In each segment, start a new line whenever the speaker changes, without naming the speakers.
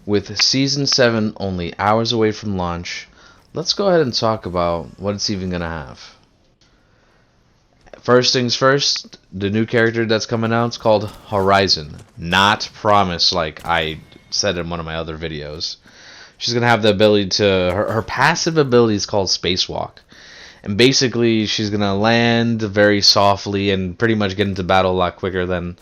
With Season 7 only hours away from launch, let's go ahead and talk about what it's even going to have. First things first, the new character that's coming out is called Horizon. Not Promise, like I said in one of my other videos. She's going to have the ability to... Her passive ability is called Spacewalk. And basically, she's going to land very softly and pretty much get into battle a lot quicker than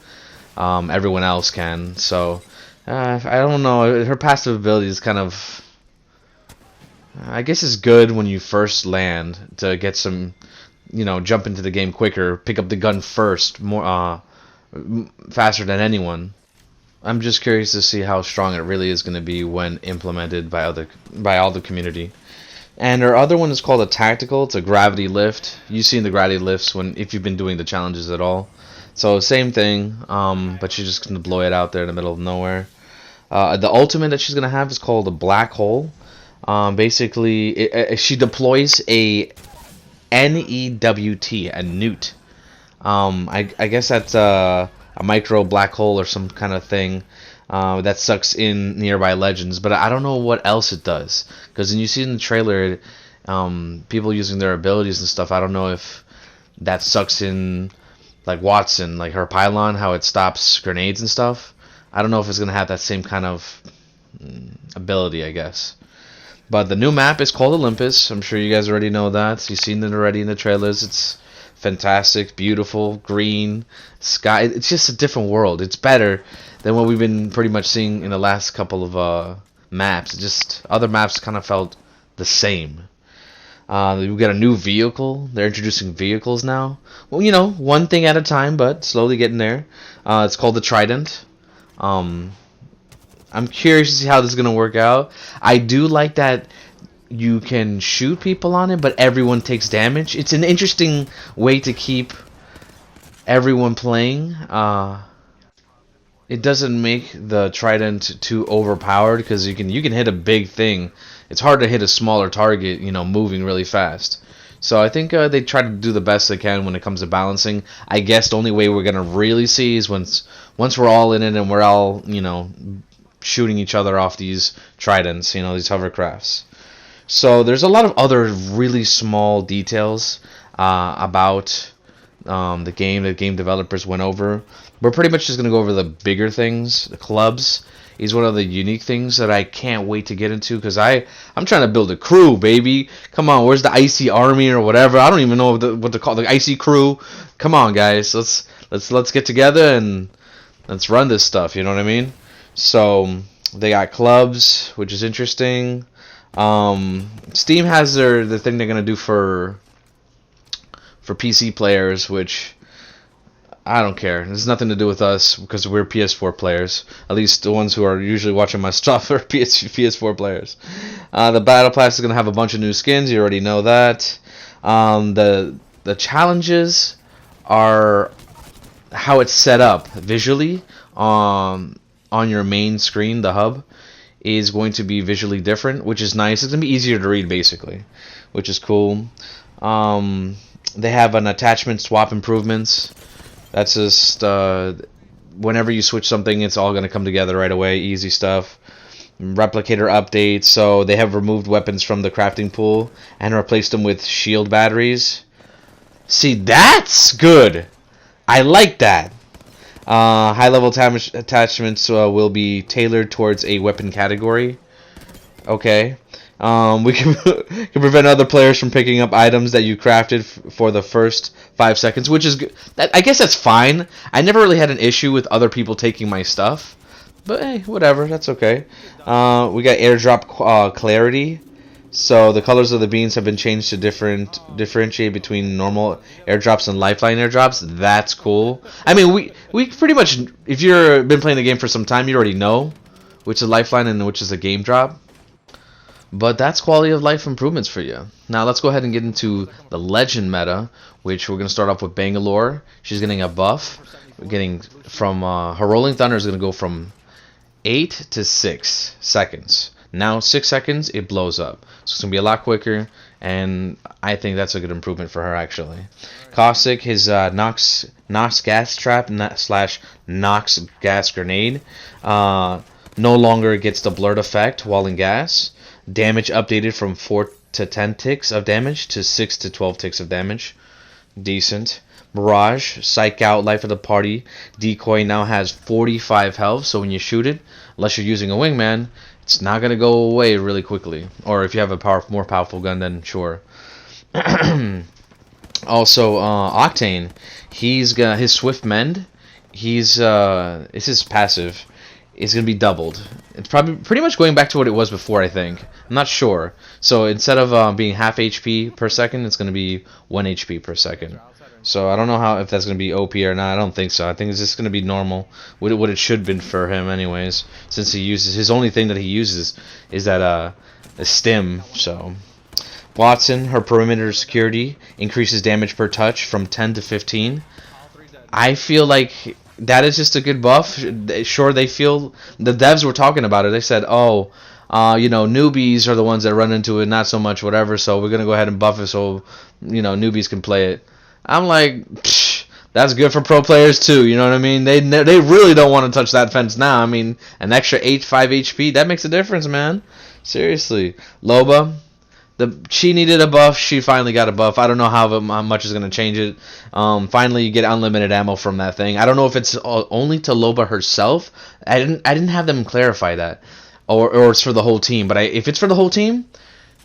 everyone else can. So, I don't know. Her passive ability is kind of... I guess it's good when you first land to get some... jump into the game quicker, pick up the gun first, more faster than anyone. I'm just curious to see how strong it really is going to be when implemented by all the community. And our other one is called a tactical. It's a gravity lift. You've seen the gravity lifts if you've been doing the challenges at all. So same thing, but she's just going to blow it out there in the middle of nowhere. The ultimate that she's going to have is called a black hole. Basically, she deploys a NEWT, a newt. I guess that's a micro black hole or some kind of thing that sucks in nearby legends, but I don't know what else it does. Because when you see in the trailer, people using their abilities and stuff, I don't know if that sucks in, like Watson, like her pylon, how it stops grenades and stuff. I don't know if it's going to have that same kind of ability, I guess. But the new map is called Olympus. I'm sure you guys already know that. You've seen it already in the trailers. It's fantastic, beautiful, green, sky. It's just a different world. It's better than what we've been pretty much seeing in the last couple of maps. Just other maps kind of felt the same. We've got a new vehicle. They're introducing vehicles now. Well, one thing at a time, but slowly getting there. It's called the Trident. I'm curious to see how this is going to work out. I do like that you can shoot people on it, but everyone takes damage. It's an interesting way to keep everyone playing. It doesn't make the Trident too overpowered because you can hit a big thing. It's hard to hit a smaller target, moving really fast. So I think they try to do the best they can when it comes to balancing. I guess the only way we're going to really see is once we're all in it and we're all, shooting each other off these tridents, these hovercrafts. So there's a lot of other really small details about the game that game developers went over. We're pretty much just going to go over the bigger things. The clubs is one of the unique things that I can't wait to get into because I'm trying to build a crew, baby. Come on, where's the IC Army or whatever? I don't even know what to call the IC crew. Come on, guys, let's get together and let's run this stuff. You know what I mean? So they got clubs, which is interesting. Steam has the thing they're gonna do for PC players, which I don't care. There's nothing to do with us because we're PS4 players. At least the ones who are usually watching my stuff are PS4 players. The Battle Pass is gonna have a bunch of new skins. You already know that. The challenges are how it's set up visually. On your main screen, the hub is going to be visually different, which is nice. It's going to be easier to read, basically, which is cool. They have an attachment swap improvements. That's just whenever you switch something, it's all going to come together right away. Easy stuff. Replicator updates. So they have removed weapons from the crafting pool and replaced them with shield batteries. See, that's good. I like that. High-level attachments will be tailored towards a weapon category. Okay. We can prevent other players from picking up items that you crafted for the first 5 seconds, which is good. I guess that's fine. I never really had an issue with other people taking my stuff, but hey, whatever. That's okay. We got Airdrop Clarity. So the colors of the beans have been changed to differentiate between normal airdrops and lifeline airdrops. That's cool. I mean, we pretty much, if you've been playing the game for some time, you already know which is lifeline and which is a game drop. But that's quality of life improvements for you. Now let's go ahead and get into the legend meta, which we're going to start off with Bangalore. She's getting a buff. We're getting from her rolling thunder is going to go from 8 to 6 seconds. Now 6 seconds, it blows up. So it's going to be a lot quicker, and I think that's a good improvement for her, actually. Caustic, his Nox gas trap slash Nox gas grenade No longer gets the blurred effect while in gas. Damage updated from 4 to 10 ticks of damage to 6 to 12 ticks of damage. Decent. Mirage, psych out, life of the party. Decoy now has 45 health, so when you shoot it, unless you're using a wingman, it's not going to go away really quickly. Or if you have a more powerful gun, then sure. Also, Octane, he's got his Swift Mend. It's his passive. It's gonna be doubled. It's probably pretty much going back to what it was before. I think. I'm not sure. So instead of being half HP per second, it's gonna be 1 HP per second. So I don't know if that's gonna be OP or not. I don't think so. I think it's just gonna be normal. What it should have been for him, anyways. Since he uses his only thing that he uses is that a stim. So. Watson, her perimeter security increases damage per touch from 10 to 15. I feel like that is just a good buff. Sure, they feel the devs were talking about it. They said, "Oh, newbies are the ones that run into it, not so much whatever. So we're gonna go ahead and buff it so newbies can play it." I'm like, psh, that's good for pro players too. You know what I mean? They really don't want to touch that fence now. I mean, an extra 5 HP that makes a difference, man. Seriously, Loba. She needed a buff. She finally got a buff. I don't know how much is going to change it. Finally, you get unlimited ammo from that thing. I don't know if it's only to Loba herself. I didn't have them clarify that, or it's for the whole team. But if it's for the whole team,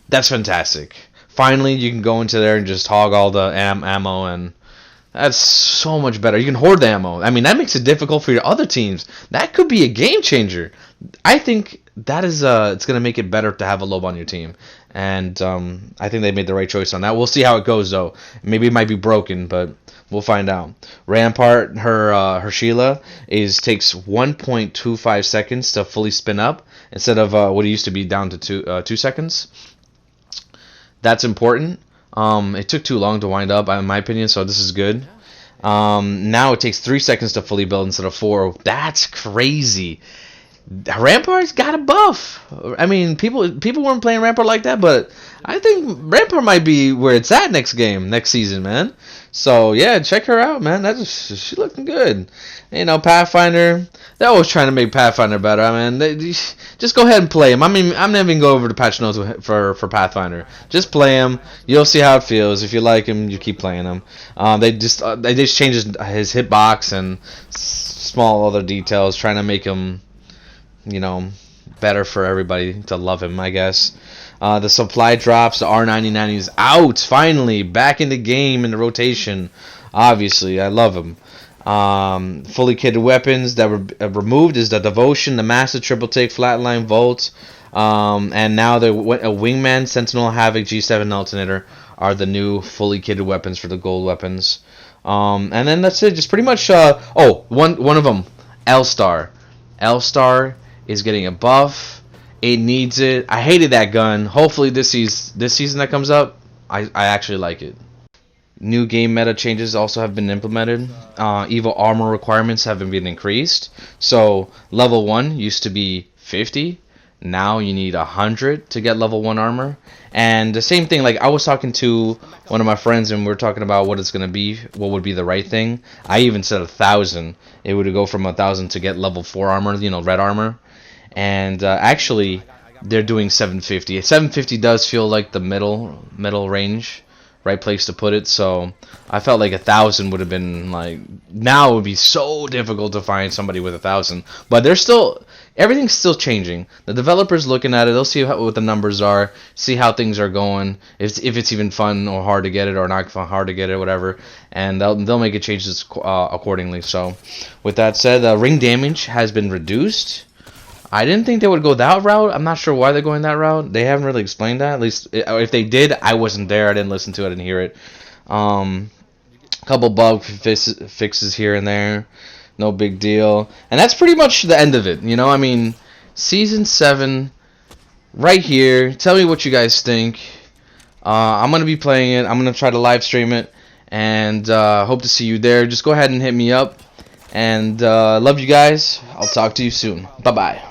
that's fantastic. Finally, you can go into there and just hog all the ammo, and that's so much better. You can hoard the ammo. I mean, that makes it difficult for your other teams. That could be a game changer. I think that is it's going to make it better to have a Loba on your team. And I think they made the right choice on that. We'll see how it goes, though. Maybe it might be broken, but we'll find out. Rampart, her Sheila, takes 1.25 seconds to fully spin up instead of what it used to be down to 2 seconds. That's important. It took too long to wind up, in my opinion, so this is good. Now it takes 3 seconds to fully build instead of 4. That's crazy. Rampart's got a buff. I mean, people weren't playing Rampart like that, but I think Rampart might be where it's at next season, man. So yeah, check her out, man. She's looking good. Pathfinder. They're always trying to make Pathfinder better. I mean, just go ahead and play him. I mean, I'm not even going over the patch notes for Pathfinder. Just play him. You'll see how it feels. If you like him, you keep playing him. They just change his hitbox and small other details, trying to make him better for everybody to love him, I guess. The supply drops. The R99 is out, finally. Back in the game, in the rotation. Obviously, I love him. Fully kitted weapons that were removed is the Devotion, the Master Triple Take, Flatline, Volt. And now a Wingman, Sentinel, Havoc, G7 Alternator are the new fully kitted weapons for the gold weapons. And then that's it. Just pretty much... one of them. L-Star. L-Star is getting a buff. It needs it. I hated that gun. Hopefully this season that comes up, I actually like it. New game meta changes also have been implemented. Evil armor requirements have been increased. So level 1 used to be 50. Now you need 100 to get level 1 armor. And the same thing, like I was talking to one of my friends and we were talking about what it's going to be, what would be the right thing. I even said 1,000. It would go from 1,000 to get level 4 armor, red armor. And actually, they're doing 750. 750 does feel like the middle range, right place to put it. So I felt like 1,000 would have been like, now it would be so difficult to find somebody with 1,000. But everything's still changing. The developers looking at it, they'll see what the numbers are, see how things are going, if it's even fun or hard to get it or not hard to get it, whatever, and they'll make it changes accordingly. So with that said, ring damage has been reduced. I didn't think they would go that route. I'm not sure why they're going that route. They haven't really explained that. At least if they did, I wasn't there. I didn't listen to it. I didn't hear it. Couple bug fixes here and there. No big deal. And that's pretty much the end of it. I mean, Season 7, right here. Tell me what you guys think. I'm going to be playing it. I'm going to try to live stream it. And hope to see you there. Just go ahead and hit me up. And love you guys. I'll talk to you soon. Bye-bye.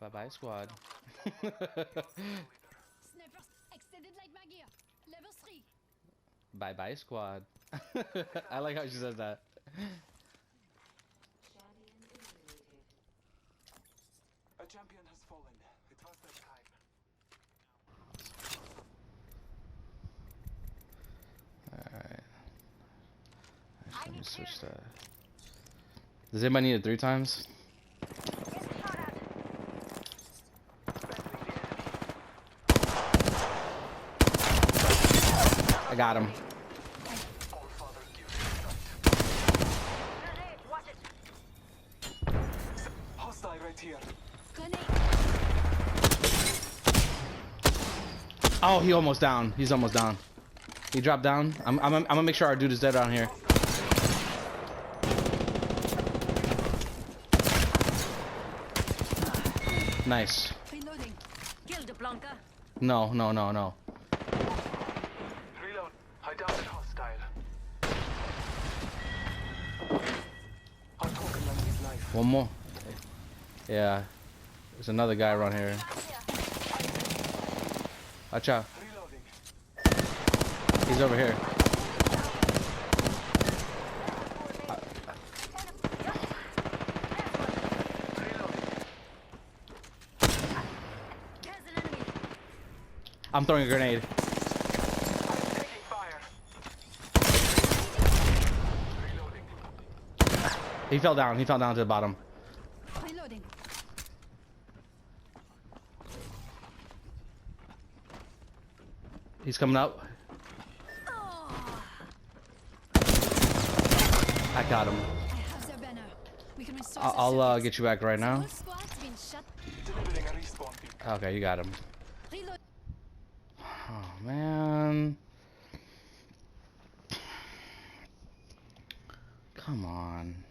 Bye-bye, squad. Snipers extended light mag here. Level
Bye bye squad. I like how she says that.
A champion has fallen. It was their time.
Alright. Let me switch that. Does anybody need it 3 times? I got him.
Hostile right here.
Oh, he almost down. He's almost down. He dropped down. I'm gonna make sure our dude is dead down here. Nice.
Reloading. Kill the Blanca.
No.
Reload. I downed a hostile. I'm talking like his life.
One more. Yeah. There's another guy around here. Watch out.
Reloading.
He's over here.
There's an enemy.
I'm throwing a grenade.
Taking fire. Reloading.
He fell down. He fell down to the bottom.
Reloading.
He's coming up. I got him.
I have their banner. We can restore
I'll get you back right now.
Whole squad's been shut.
Delivering a respawn beacon.
Okay, you got him.
Reload.
Oh man. Come on.